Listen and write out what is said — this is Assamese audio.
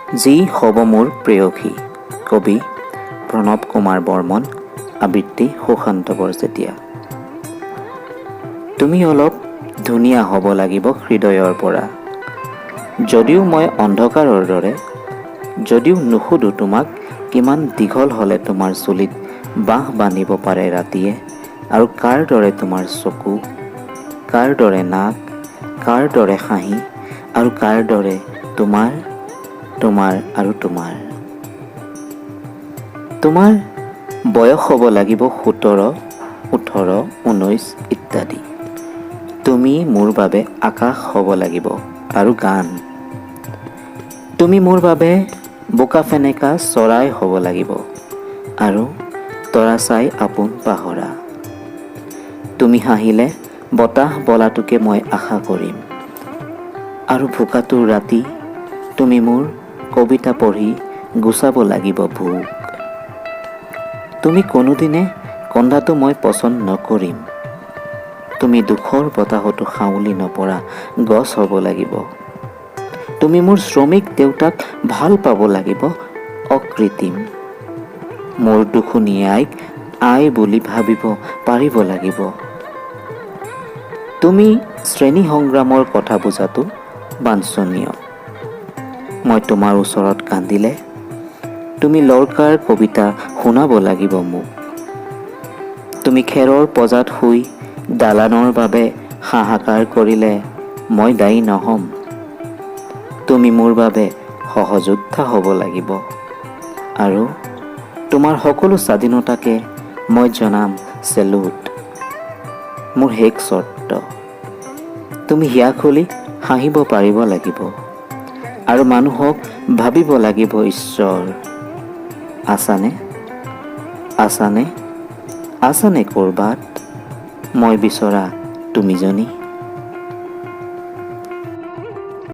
যি হ'ব মোৰ প্ৰেয়সী। কবি প্ৰণৱ কুমাৰ বৰ্মন। আবৃত্তি সুশান্ত বৰজেতিয়া। তুমি অলপ ধুনীয়া হ'ব লাগিব হৃদয়ৰ পৰা। যদিও মই অন্ধকাৰৰ দৰে, যদিও নুসুধো তোমাক কিমান দীঘল হ'লে তোমাৰ চুলিত বাঁহ বান্ধিব পাৰে ৰাতিয়ে, আৰু কাৰ দৰে তোমাৰ চকু, কাৰ দৰে নাক, কাৰ দৰে হাঁহি, আৰু কাৰ দৰে তোমাৰ আৰু তোমাৰ। তোমাৰ বয়স হ'ব লাগিব 17, 18, 19 ইত্যাদি। তুমি মোৰ বাবে আকাশ হ'ব লাগিব আৰু গান। তুমি মোৰ বাবে বোকা ফেনেকা চৰাই হ'ব লাগিব আৰু তৰা চাই আপোন পাহৰা। তুমি হাঁহিলে বতাহ বলাটোকে মই আশা কৰিম, আৰু ভোকাতুৰ ৰাতি তুমি মোৰ কবিতা পঢ়ি গুচাব লাগিব ভোক। তুমি কোনোদিনে কন্দাটো মই পচন্দ নকৰিম। তুমি দুখৰ বতাহতো হাউলি নপৰা গছ হ'ব লাগিব। তুমি মোৰ শ্ৰমিক দেউতাক ভাল পাব লাগিব অকৃত্ৰিম। মোৰ দুখুনী আইক আই বুলি ভাবিব পাৰিব লাগিব। তুমি শ্ৰেণী সংগ্ৰামৰ কথা বুজাটো বাঞ্ছনীয়। মই তোমাৰ ওচৰত কান্দিলে তুমি লৰকাৰ কবিতা শুনাব লাগিব মোক। তুমি খেৰৰ পঁজাত শুই দালানৰ বাবে হাহাকাৰ কৰিলে মই দায়ী নহ'ম। তুমি মোৰ বাবে সহযোদ্ধা হ'ব লাগিব, আৰু তোমাৰ সকলো স্বাধীনতাকে মই জনাম চেলুট। মোৰ শেষ চৰ্ত, তুমি হিয়া খুলি হাঁহিব পাৰিব লাগিব, আৰু মানুহক ভাবিব লাগিব ঈশ্বৰ। আছানে ক'ৰবাত মই বিচৰা তুমিজনী?